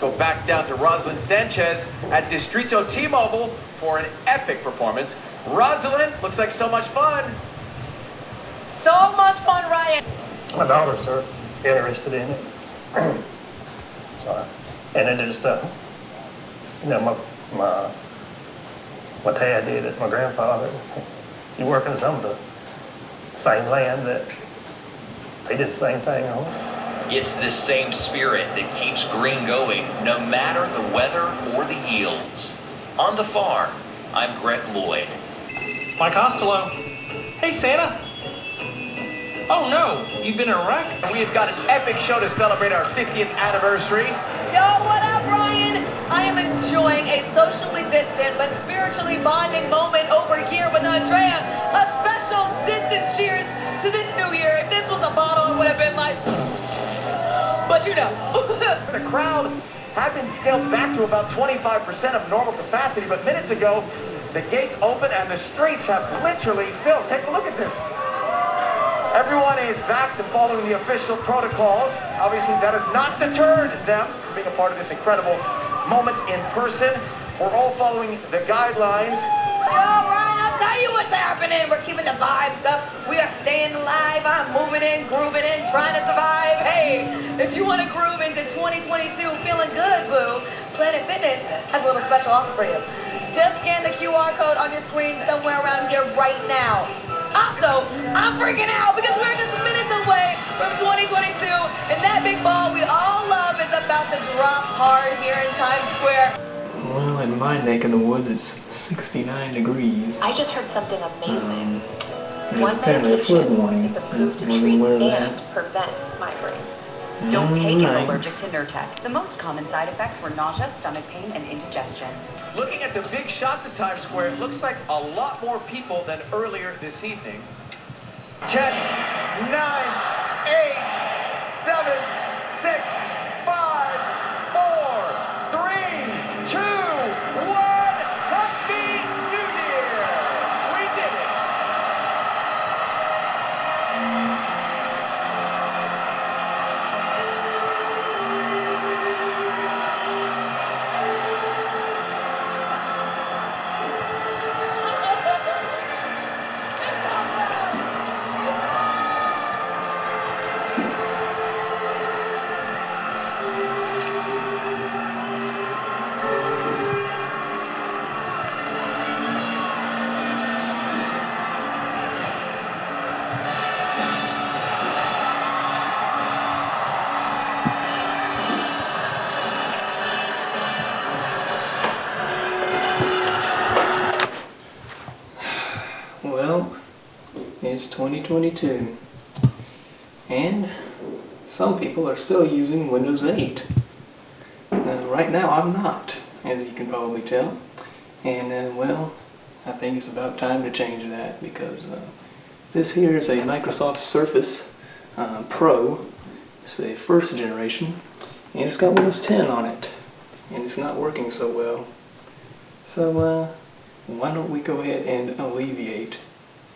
Go back down to Rosalind Sanchez at Distrito T-Mobile for an epic performance. Rosalind, looks like so much fun. So much fun, Ryan. My daughters are interested in it. So, and it is, my dad did it, my grandfather. He worked in some of the same land that they did the same thing on. It's this same spirit that keeps green going, no matter the weather or the yields. On the farm, I'm Greg Lloyd. Mike Costello. Hey, Santa. Oh no, you've been in a wreck? We have got an epic show to celebrate our 50th anniversary. Yo, what up, Ryan? I am enjoying a socially distant but spiritually bonding moment over here with Andrea. A special distance cheers to this new year. If this was a bottle, it would have been like... But you know. The crowd had been scaled back to about 25% of normal capacity, but minutes ago, the gates opened and the streets have literally filled. Take a look at this. Everyone is vaxxed and following the official protocols. Obviously, that has not deterred them from being a part of this incredible moment in person. We're all following the guidelines. Yo, Ryan, I'll tell you what's happening. We're keeping the vibes up. We are staying alive. I'm moving in, grooving in, trying to survive. Hey, if you want to groove into 2022 feeling good, boo, Planet Fitness has a little special offer for you. Just scan the QR code on your screen somewhere around here right now. Also, I'm freaking out because we're just minutes away from 2022, and that big ball we all love is about to drop hard here in Times Square. Well, in my neck of the woods, it's 69 degrees. I just heard something amazing. There's apparently a flood warning. Is approved to Wasn't treat aware of and that. prevent migraines. Don't take it allergic to Nurtec. The most common side effects were nausea, stomach pain, and indigestion. Looking at the big shots of Times Square, it looks like a lot more people than earlier this evening. 10, 9, 8, 7, 6, 5, 4, 3, 2, 1. Happy New Year! We did it! Well, it's 2022, and some people are still using Windows 8. Right now I'm not, as you can probably tell, and well, I think it's about time to change that, because this here is a Microsoft Surface Pro. It's the first generation, and it's got Windows 10 on it, and it's not working so well. So why don't we go ahead and alleviate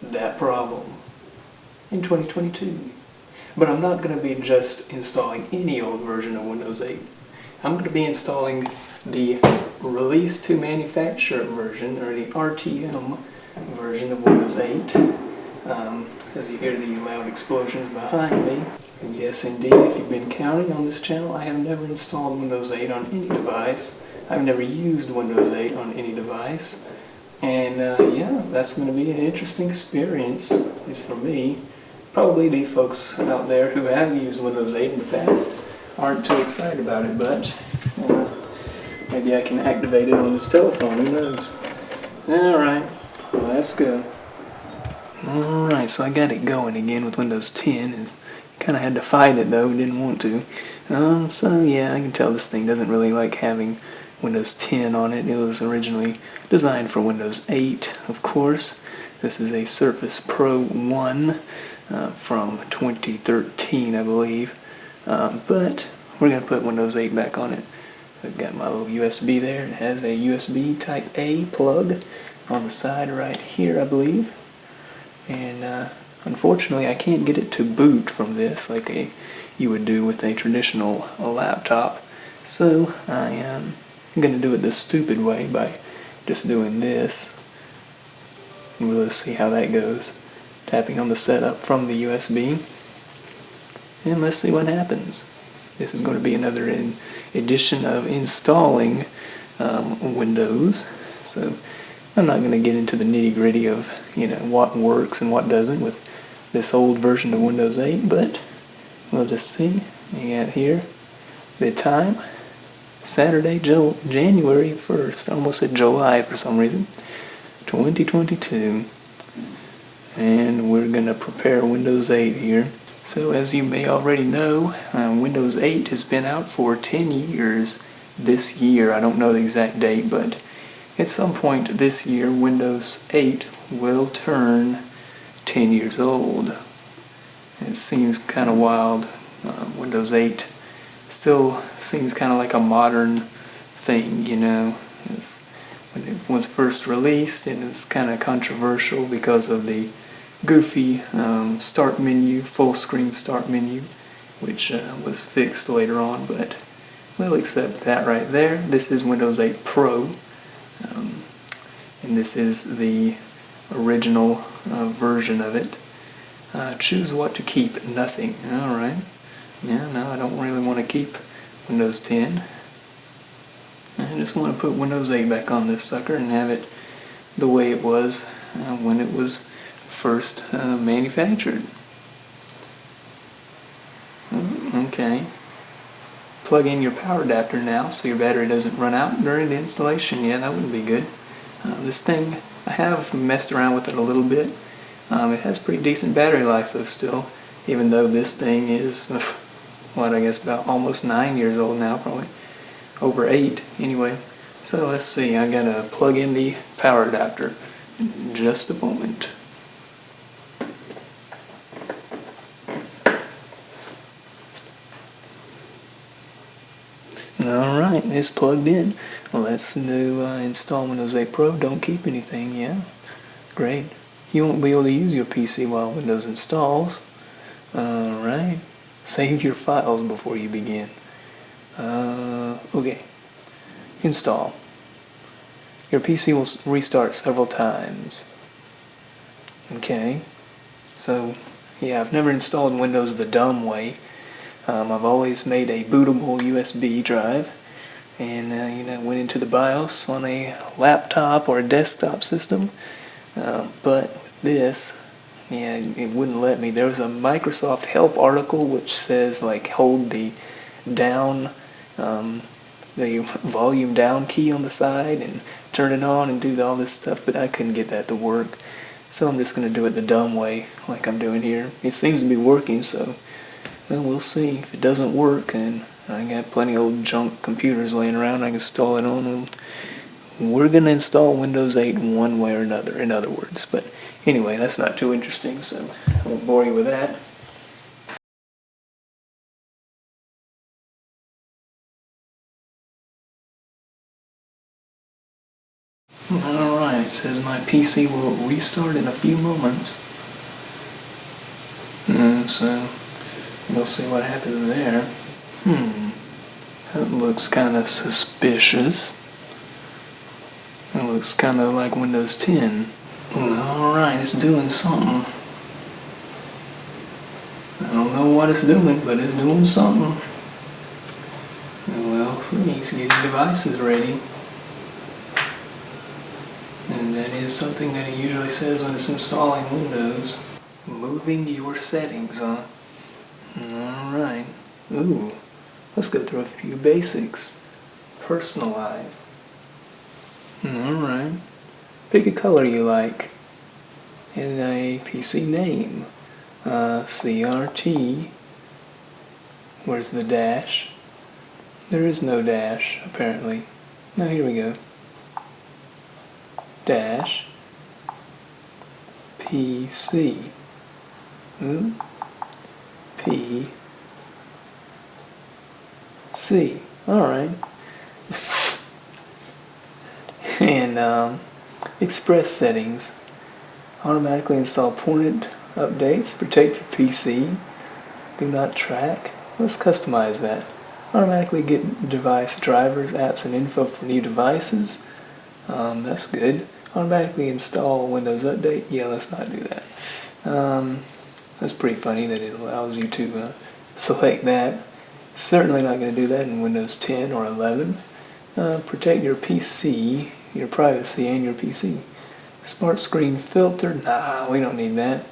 that problem in 2022? But I'm not going to be just installing any old version of Windows 8. I'm going to be installing the Release to Manufacture version, or the RTM version of Windows 8. As you hear the loud explosions behind me. And yes, indeed, if you've been counting on this channel, I have never installed Windows 8 on any device. I've never used Windows 8 on any device. And yeah, that's going to be an interesting experience, at least for me. Probably the folks out there who have used Windows 8 in the past aren't too excited about it, but maybe I can activate it on this telephone, who knows. Alright, well, that's good. Alright, so I got it going again with Windows 10, and kind of had to fight it though, didn't want to. So yeah, I can tell this thing doesn't really like having Windows 10 on it. It was originally designed for Windows 8, of course. This is a Surface Pro 1 from 2013, I believe. But we're going to put Windows 8 back on it. I've got my little USB there. It has a USB Type A plug on the side right here, I believe. And unfortunately, I can't get it to boot from this like you would do with a traditional laptop. So I am going to do it the stupid way by just doing this. We'll see how that goes. Tapping on the setup from the USB. And let's see what happens. This is going to be another edition of installing Windows. So I'm not going to get into the nitty-gritty of what works and what doesn't with this old version of Windows 8, but we'll just see. You got here the time, Saturday, January 1st. I almost said July for some reason. 2022. And we're going to prepare Windows 8 here. So as you may already know, Windows 8 has been out for 10 years this year. I don't know the exact date, but at some point this year, Windows 8 will turn 10 years old. It seems kind of wild. Windows 8 still seems kind of like a modern thing, when it was first released, and it's kind of controversial because of the goofy start menu, full screen start menu, which was fixed later on, but we'll accept that right there. This is Windows 8 Pro, and this is the original version of it. Choose what to keep. Nothing. Alright. Yeah, no, I don't really want to keep Windows 10. I just want to put Windows 8 back on this sucker and have it the way it was when it was first manufactured. Okay. Plug in your power adapter now so your battery doesn't run out during the installation. Yeah, that would be good. This thing, I have messed around with it a little bit. It has pretty decent battery life though still, even though this thing is, I guess about almost 9 years old now, probably over 8 anyway. So let's see, I gotta plug in the power adapter in just a moment. Alright, it's plugged in. Well, let's do install Windows 8 Pro. Don't keep anything, yeah. Great. You won't be able to use your PC while Windows installs. Alright. Save your files before you begin. Okay. Install. Your PC will restart several times. Okay. So, yeah, I've never installed Windows the dumb way. I've always made a bootable USB drive and went into the BIOS on a laptop or a desktop system. But this, yeah, it wouldn't let me. There was a Microsoft help article which says like hold the down, the volume down key on the side and turn it on and do all this stuff, but I couldn't get that to work. So I'm just going to do it the dumb way like I'm doing here. It seems to be working, so well, we'll see. If it doesn't work, and I got plenty of old junk computers laying around I can install it on. We're going to install Windows 8 one way or another, in other words. But anyway, that's not too interesting, so I won't bore you with that. Alright, it says my PC will restart in a few moments. So we'll see what happens there. That looks kind of suspicious. It looks kind of like Windows 10. Alright, it's doing something. I don't know what it's doing, but it's doing something. Well, please get your devices ready. And that is something that it usually says when it's installing Windows. Moving your settings, huh? Alright. Ooh. Let's go through a few basics. Personalize. Alright. Pick a color you like. And a PC name. CRT. Where's the dash? There is no dash, apparently. No, here we go. Dash. PC. P. C. Alright. And Express settings. Automatically install ported updates. Protect your PC. Do not track. Let's customize that. Automatically get device drivers, apps, and info for new devices. That's good. Automatically install Windows Update. Yeah, let's not do that. That's pretty funny that it allows you to select that. Certainly not going to do that in Windows 10 or 11. Protect your PC, your privacy, and your PC. Smart screen filter. Nah, we don't need that.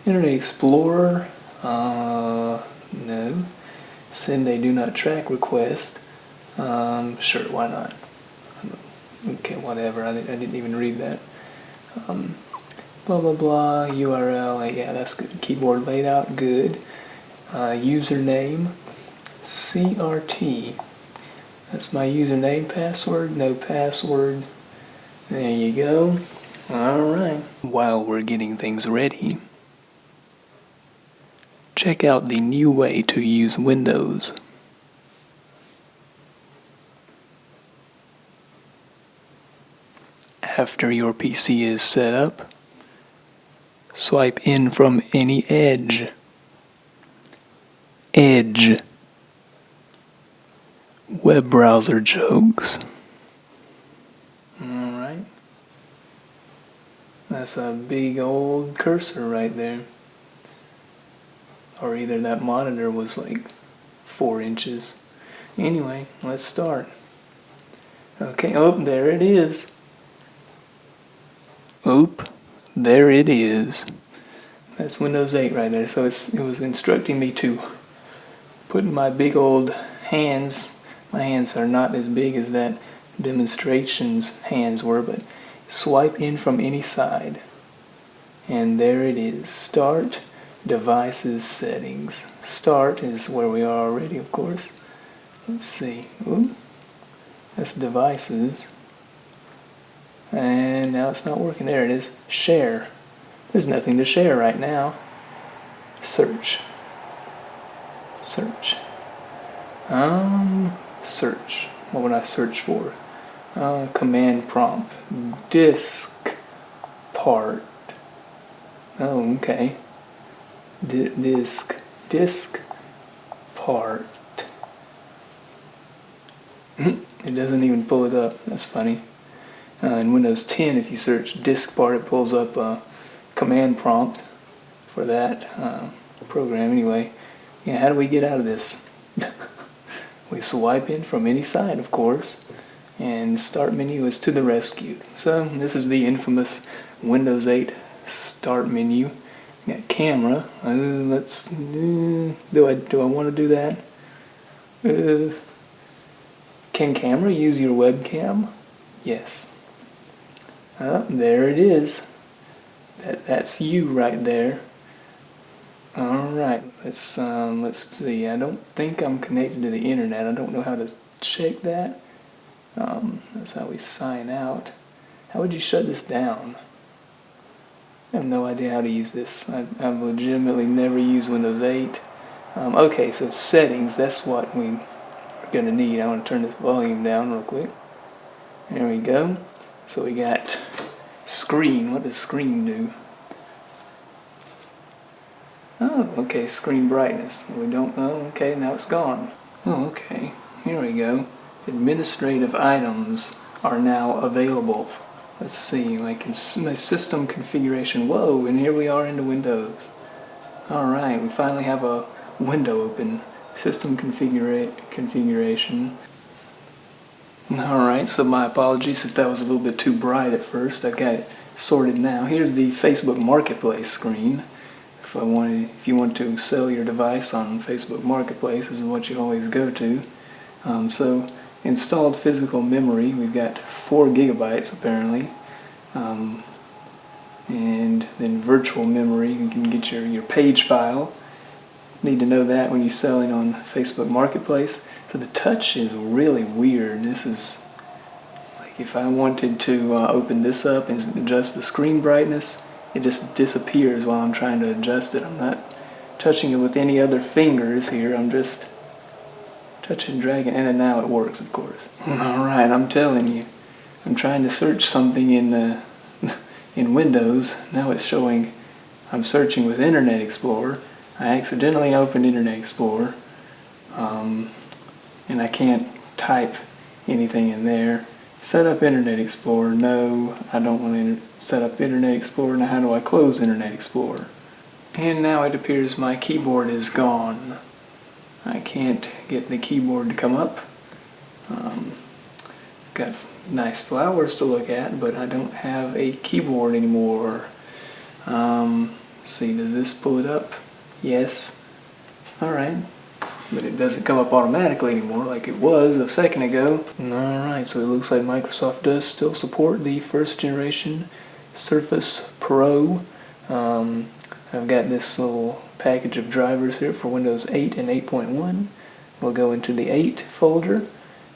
Internet Explorer. No. Send a do not track request. Sure, why not? Okay, whatever. I didn't even read that. Blah blah blah. URL. Yeah, that's good. Keyboard layout. Good. Username. CRT. That's my username. Password. No password. There you go. Alright. While we're getting things ready, check out the new way to use Windows. After your PC is set up, swipe in from any edge. Edge. Web browser jokes. Alright. That's a big old cursor right there. Or either that monitor was like 4 inches. Anyway, let's start. Okay, oh, there it is. Oop, there it is. That's Windows 8 right there. So it was instructing me to put my big old hands. My hands are not as big as that demonstration's hands were, but swipe in from any side. And there it is. Start devices settings. Start is where we are already, of course. Let's see. Ooh, that's devices. And now it's not working. There it is. Share. There's nothing to share right now. Search. Search. Search. What would I search for? Command prompt. Disk part. Oh, okay. Disk part. It doesn't even pull it up. That's funny. In Windows 10, if you search disk part, it pulls up a command prompt for that program. Anyway, yeah, how do we get out of this? We swipe in from any side, of course, and start menu is to the rescue. So this is the infamous Windows 8 start menu. You got camera. Let's do I want to do that? Can camera use your webcam? Yes. There it is. That's you right there. Alright, let's see. I don't think I'm connected to the internet. I don't know how to check that. That's how we sign out. How would you shut this down? I have no idea how to use this. I've legitimately never used Windows 8. Okay, so settings, that's what we are going to need. I want to turn this volume down real quick. There we go. So we got screen. What does screen do? Oh, okay, screen brightness. We don't know. Okay, now it's gone. Oh, okay. Here we go. Administrative items are now available. Let's see, my system configuration. Whoa, and here we are into Windows. Alright, we finally have a window open. System configuration. Alright, so my apologies if that was a little bit too bright at first. I've got it sorted now. Here's the Facebook Marketplace screen. If you want to sell your device on Facebook Marketplace, this is what you always go to. So installed physical memory, we've got 4 gigabytes apparently. And then virtual memory, you can get your page file. Need to know that when you're selling on Facebook Marketplace. So the touch is really weird. This is like if I wanted to open this up and adjust the screen brightness, it just disappears while I'm trying to adjust it. I'm not touching it with any other fingers here. I'm just touching and dragging, and now it works, of course. Alright, I'm telling you. I'm trying to search something in Windows. Now it's showing I'm searching with Internet Explorer. I accidentally opened Internet Explorer. and I can't type anything in there. Set up Internet Explorer. No, I don't want to set up Internet Explorer. Now how do I close Internet Explorer? And now it appears my keyboard is gone. I can't get the keyboard to come up. Got nice flowers to look at, but I don't have a keyboard anymore. Let's see, does this pull it up? Yes. Alright. But it doesn't come up automatically anymore like it was a second ago. Alright, so it looks like Microsoft does still support the first generation Surface Pro. I've got this little package of drivers here for Windows 8 and 8.1. We'll go into the 8 folder,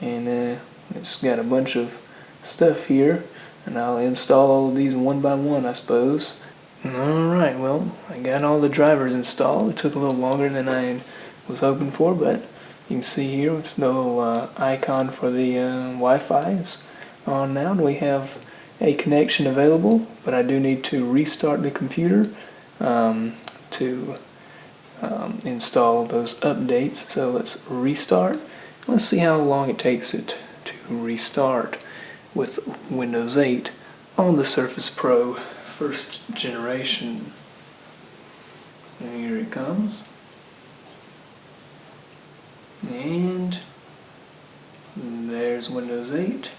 and it's got a bunch of stuff here, and I'll install all of these one by one, I suppose. Alright, well, I got all the drivers installed. It took a little longer than I was hoping for, but you can see here it's the little icon for the Wi-Fi is on now, and we have a connection available, but I do need to restart the computer to install those updates. So let's restart. Let's see how long it takes it to restart with Windows 8 on the Surface Pro first generation. And here it comes. And there's Windows 8.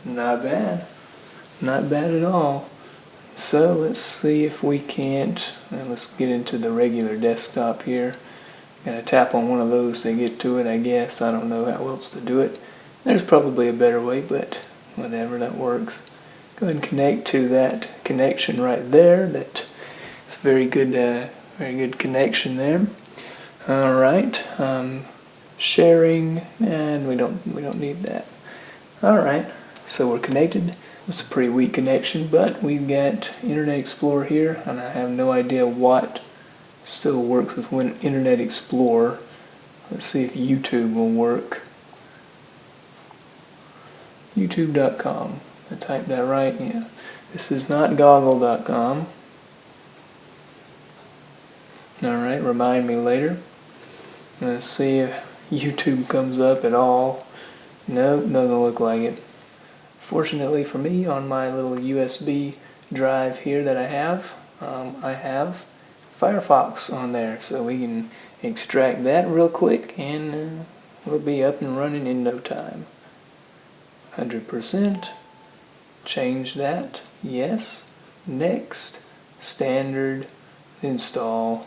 Not bad. Not bad at all. So let's see if we can't, let's get into the regular desktop here. Gotta tap on one of those to get to it, I guess. I don't know how else to do it. There's probably a better way, but whatever, that works. Go ahead and connect to that connection right there. That's a very good connection there. All right, sharing, and we don't need that. All right, so we're connected. It's a pretty weak connection, but we've got Internet Explorer here, and I have no idea what still works with Internet Explorer. Let's see if YouTube will work. YouTube.com. I typed that right? Yeah. This is not goggle.com. Alright, remind me later. Let's see if YouTube comes up at all. Nope, doesn't look like it. Fortunately for me, on my little USB drive here that I have Firefox on there, so we can extract that real quick, and we'll be up and running in no time. 100%. Change that. Yes. Next. Standard. Install.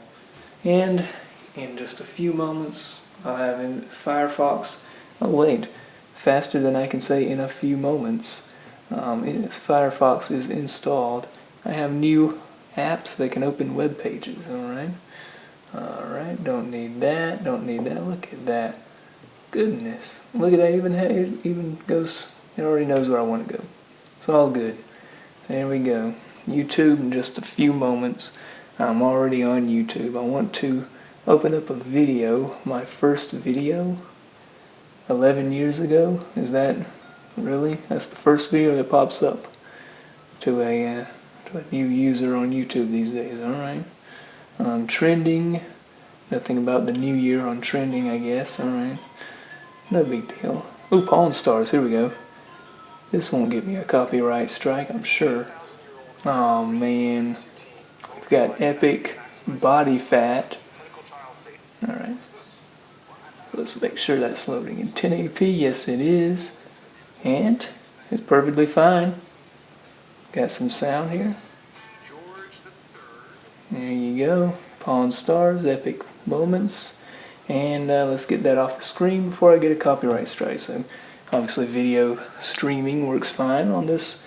And in just a few moments, I'll have in Firefox. Oh wait. Faster than I can say in a few moments. Firefox is installed. I have new apps that can open web pages. Alright, don't need that, look at that. Goodness, look at that, it even goes, it already knows where I want to go. It's all good. There we go. YouTube in just a few moments. I'm already on YouTube. I want to open up a video, my first video. 11 years ago? Is that really? That's the first video that pops up to a new user on YouTube these days. Alright. Trending. Nothing about the new year on trending, I guess. Alright. No big deal. Ooh, Pawn Stars. Here we go. This won't get me a copyright strike, I'm sure. Oh man. We've got epic body fat. Alright. Let's make sure that's loading in 1080p. Yes, it is. And it's perfectly fine. Got some sound here. There you go. Pawn Stars, epic moments. And let's get that off the screen before I get a copyright strike. So obviously video streaming works fine on this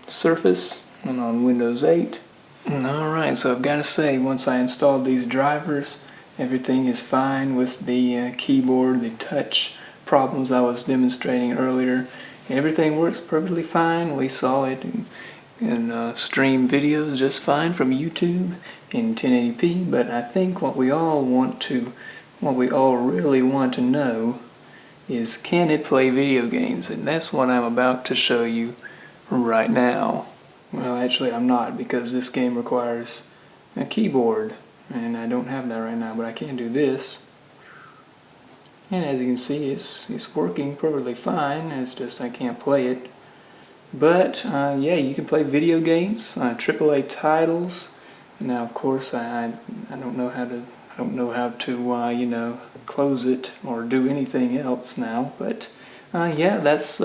Surface and on Windows 8. Alright, so I've got to say, once I installed these drivers, everything is fine with the keyboard, the touch problems I was demonstrating earlier. Everything works perfectly fine. We saw it in stream videos just fine from YouTube in 1080p. But I think what we all really want to know is, can it play video games? And that's what I'm about to show you right now. Well, actually I'm not, because this game requires a keyboard, and I don't have that right now, but I can do this. And as you can see, it's working perfectly fine. It's just I can't play it. But yeah, you can play video games, AAA titles. Now, of course, I don't know how to you know, close it or do anything else now. But yeah, that's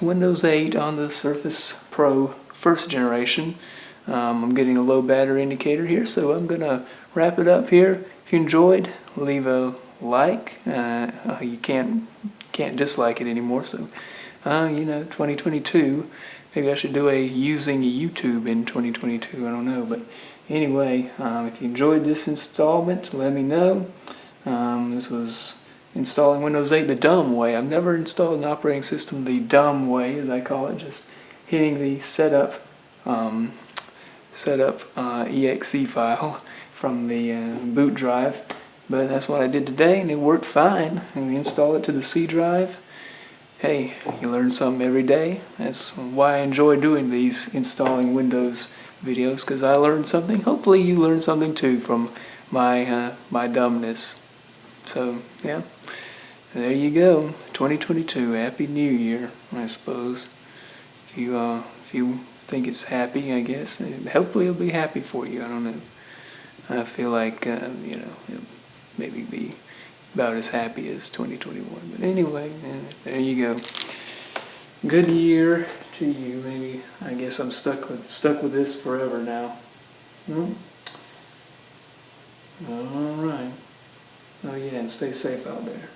Windows 8 on the Surface Pro first generation. I'm getting a low battery indicator here, so I'm gonna wrap it up here. If you enjoyed, leave a like. You can't dislike it anymore, so you know, 2022. Maybe I should do a using YouTube in 2022. I don't know, but anyway, if you enjoyed this installment, let me know. This was installing Windows 8 the dumb way. I've never installed an operating system the dumb way, as I call it, just hitting the setup exe file from the boot drive. But that's what I did today, and it worked fine. And we installed it to the C drive. Hey, you learn something every day. That's why I enjoy doing these installing Windows videos, because I learned something. Hopefully you learned something too from my my dumbness. So yeah, there you go. 2022. Happy New Year, I suppose. If you think it's happy, I guess. Hopefully it'll be happy for you. I don't know. I feel like you know, it'll maybe be about as happy as 2021. But anyway, there you go. Good year to you. Maybe I guess I'm stuck with this forever now. All right. Oh yeah, and stay safe out there.